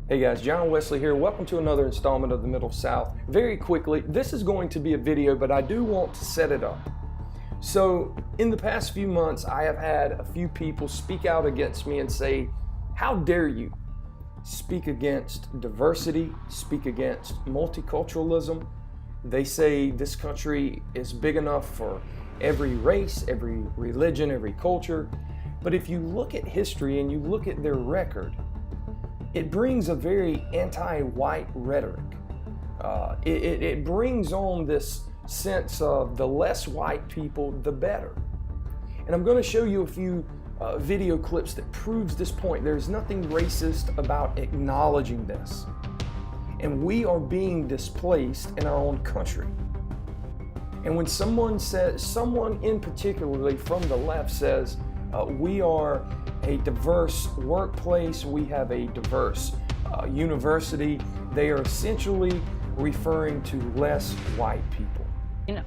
Hey guys, John Wesley here. Welcome to another installment of the Middle South. Very quickly, this is going to be a video, but I do want to set it up. So, in the past few months, I have had a few people speak out against me and say, how dare you speak against diversity, speak against multiculturalism. They say this country is big enough for every race, every religion, every culture. But if you look at history and you look at their record, it brings a very anti-white rhetoric. It brings on this sense of the less white people, the better. And I'm going to show you a few video clips that proves this point. There's nothing racist about acknowledging this. And we are being displaced in our own country. And when someone in particularly from the left says, we are a diverse workplace, we have a diverse university, they are essentially referring to less white people.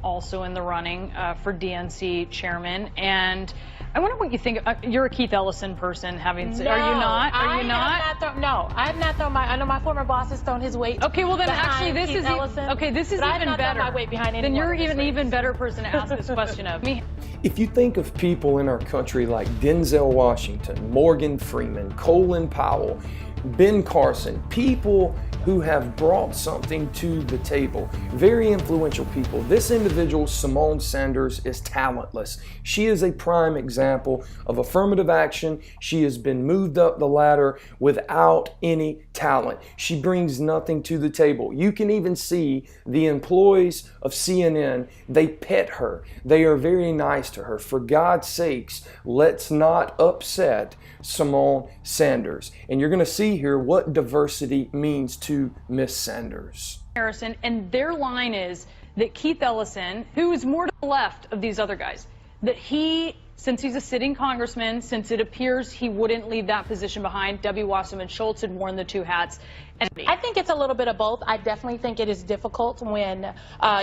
Also in the running for DNC chairman, and I wonder what you think. You're a Keith Ellison person, having said, are you not? Are you not? No, I have not thrown my. I know my former boss has thrown his weight. Okay, well then actually this Keith is Ellison, okay. This is even even better. better. My weight behind then you're an even better person to ask this question of me. If you think of people in our country like Denzel Washington, Morgan Freeman, Colin Powell, Ben Carson, people who have brought something to the table, very influential people. This individual, Simone Sanders, is talentless. She is a prime example of affirmative action. She has been moved up the ladder without any talent. She brings nothing to the table. You can even see the employees of CNN, they pet her. They are very nice to her. For God's sakes, let's not upset Simone Sanders. And you're going to see here what diversity means to Miss Sanders. Harrison, and their line is that Keith Ellison, who is more to the left of these other guys, that he, since he's a sitting congressman, since it appears he wouldn't leave that position behind, W. Wasserman Schultz had worn the two hats. And I think it's a little bit of both. I definitely think it is difficult when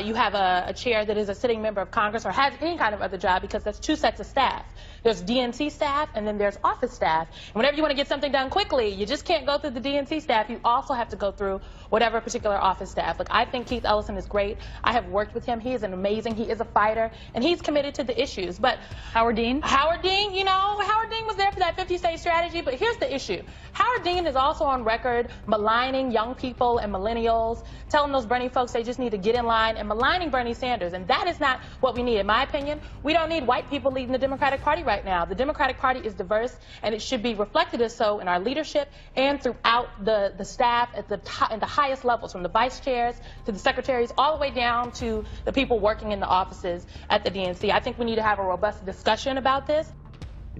you have a chair that is a sitting member of Congress or has any kind of other job, because that's two sets of staff. There's DNC staff and then there's office staff. And whenever you want to get something done quickly, you just can't go through the DNC staff. You also have to go through whatever particular office staff. Look, I think Keith Ellison is great. I have worked with him. He is amazing. He is a fighter, and he's committed to the issues. But Howard Dean? Howard Dean, you know, Howard Dean was there for that 50-state strategy, but here's the issue. Howard Dean is also on record maligning young people and millennials, telling those Bernie folks they just need to get in line, and maligning Bernie Sanders. And that is not what we need, in my opinion. We don't need white people leading the Democratic Party right now. The Democratic Party is diverse, and it should be reflected as so in our leadership and throughout the staff at the highest levels, from the vice chairs to the secretaries, all the way down to the people working in the offices at the DNC. I think we need to have a robust discussion about this.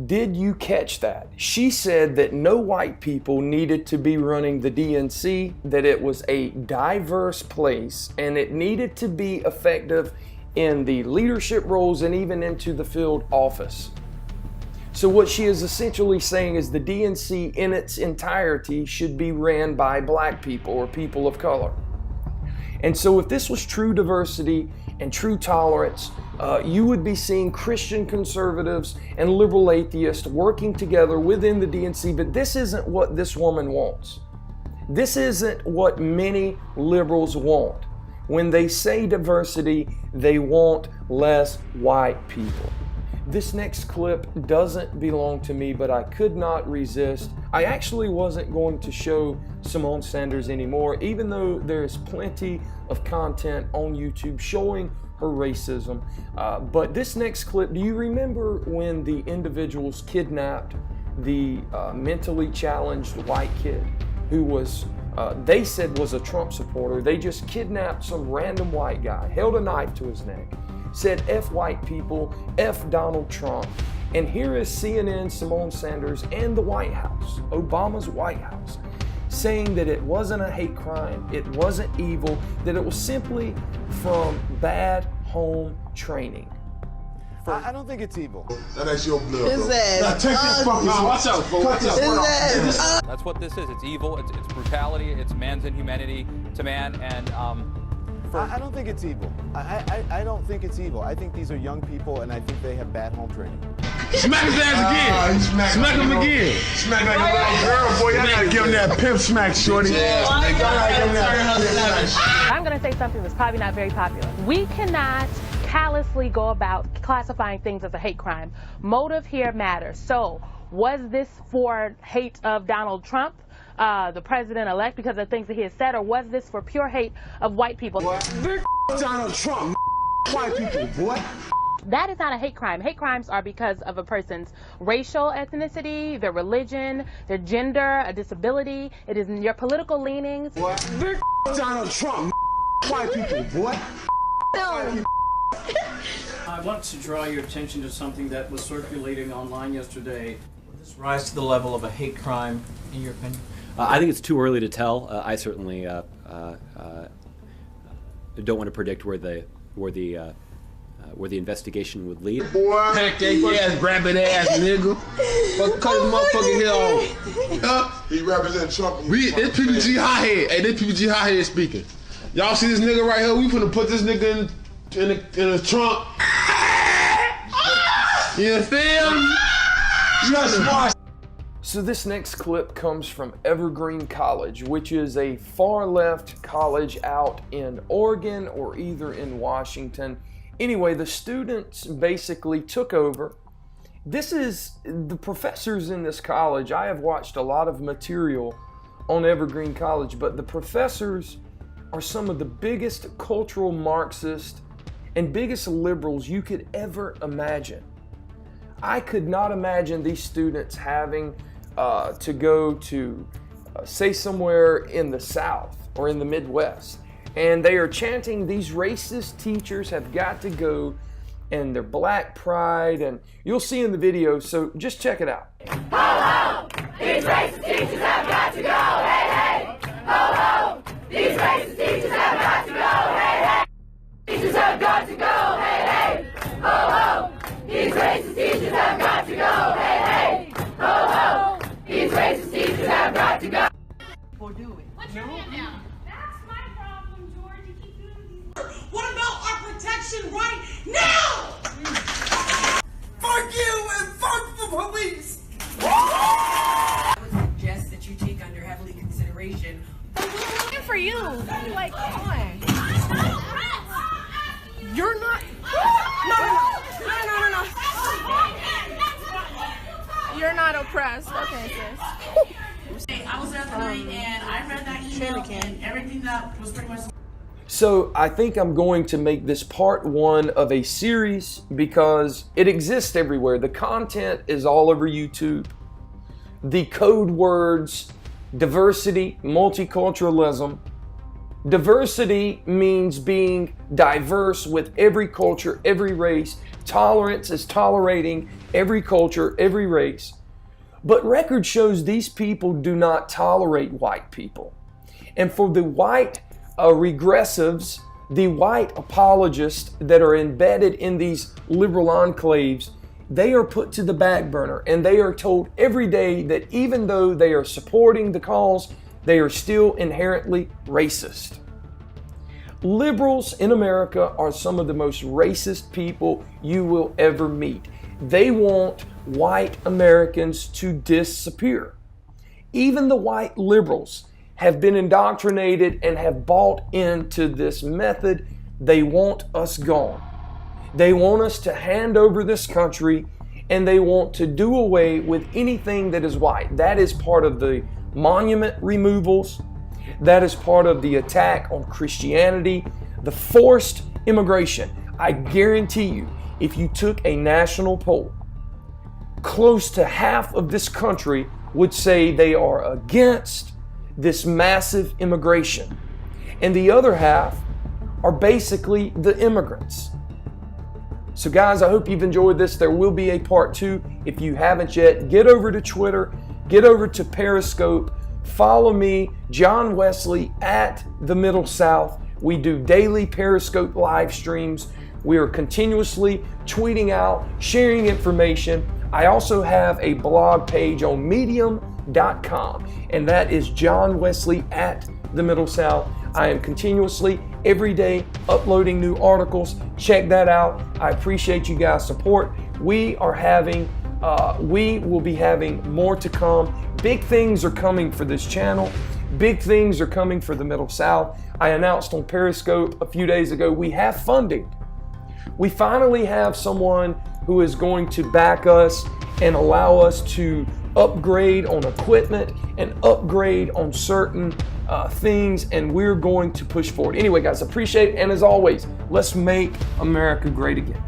Did you catch that? She said that no white people needed to be running the DNC, that it was a diverse place, and it needed to be effective in the leadership roles and even into the field office. So what she is essentially saying is the DNC in its entirety should be ran by black people or people of color. And so if this was true diversity and true tolerance, you would be seeing Christian conservatives and liberal atheists working together within the DNC, but this isn't what this woman wants. This isn't what many liberals want. When they say diversity, they want less white people. This next clip doesn't belong to me, but I could not resist. I actually wasn't going to show Simone Sanders anymore, even though there's plenty of content on YouTube showing her racism. But this next clip, do you remember when the individuals kidnapped the mentally challenged white kid who was, they said was a Trump supporter? They just kidnapped some random white guy, held a knife to his neck, said F white people, F Donald Trump. And here is CNN, Simone Sanders, and the White House, Obama's White House, saying that it wasn't a hate crime, it wasn't evil, that it was simply from bad home training. I don't think it's evil. That ain't your blood, bro. Now take this fucking watch out, folks. Cut this off. That's what this is. It's evil. It's brutality. It's man's inhumanity to man. And I don't think it's evil. I don't think it's evil. I think these are young people, and I think they have bad home training. Smack his ass again. Smack him again. Smack like a little girl, boy. Y'all gotta give him that pimp smack, shorty. I'm going to say something that's probably not very popular. We cannot callously go about classifying things as a hate crime. Motive here matters. So, was this for hate of Donald Trump, the president-elect, because of things that he has said, or was this for pure hate of white people? Big Donald Trump, white people, boy. That is not a hate crime. Hate crimes are because of a person's racial ethnicity, their religion, their gender, a disability. It is your political leanings. Big Donald Trump, white people, boy. I want to draw your attention to something that was circulating online yesterday. Will this rise to the level of a hate crime, in your opinion? I think it's too early to tell. I certainly don't want to predict where the investigation would lead. Boy, pancake ass, rabbit ass nigga. Fuck, cut his motherfucking hair off. He represents Trump. This PPG hothead. Hey, this PPG hothead speaking. Y'all see this nigga right here? We finna put this nigga in the trunk. You feel me? Just watch. So this next clip comes from Evergreen College, which is a far left college out in Oregon or either in Washington. Anyway, the students basically took over. This is the professors in this college. I have watched a lot of material on Evergreen College, but the professors are some of the biggest cultural Marxist and biggest liberals you could ever imagine. I could not imagine these students having to go to, say, somewhere in the South or in the Midwest, and they are chanting, these racist teachers have got to go, and their black pride, and you'll see in the video, so just check it out. Ho, ho! These racist teachers have got to go, hey, hey! Ho, ho! These racist teachers have got to go, hey, hey! Teachers have got to go, hey, hey! Ho, ho! These racist teachers have got to go, hey, hey! Ho, ho! These racist teachers have got to go. Or do it. Put your hand down. That's my problem, George. You keep doing these. What about our protection right now? Fuck you and fuck the police! I would suggest that you take under heavily consideration. Good for you. Like, come on. You're not. No. You're not oppressed. Okay, sis. I was there the night and I read that email and everything that was pretty much. So I think I'm going to make this part one of a series because it exists everywhere. The content is all over YouTube. The code words, diversity, multiculturalism. Diversity means being diverse with every culture, every race. Tolerance is tolerating every culture, every race. But record shows these people do not tolerate white people. And for the white regressives, the white apologists that are embedded in these liberal enclaves, they are put to the back burner and they are told every day that even though they are supporting the cause, they are still inherently racist. Liberals in America are some of the most racist people you will ever meet. They want white Americans to disappear. Even the white liberals have been indoctrinated and have bought into this method. They want us gone. They want us to hand over this country and they want to do away with anything that is white. That is part of the monument removals. That is part of the attack on Christianity, the forced immigration. I guarantee you, if you took a national poll, close to half of this country would say they are against this massive immigration. And the other half are basically the immigrants. So guys, I hope you've enjoyed this. There will be a part 2. If you haven't yet, get over to Twitter, get over to Periscope, follow me, John Wesley at the Middle South. We do daily Periscope live streams. We are continuously tweeting out, sharing information. I also have a blog page on medium.com, and that is John Wesley at the Middle South. I am continuously, every day, uploading new articles. Check that out. I appreciate you guys' support. We are having We will be having more to come. Big things are coming for this channel. Big things are coming for the Middle South. I announced on Periscope a few days ago, we have funding. We finally have someone who is going to back us and allow us to upgrade on equipment and upgrade on certain things, and we're going to push forward. Anyway, guys, appreciate it. And as always, let's make America great again.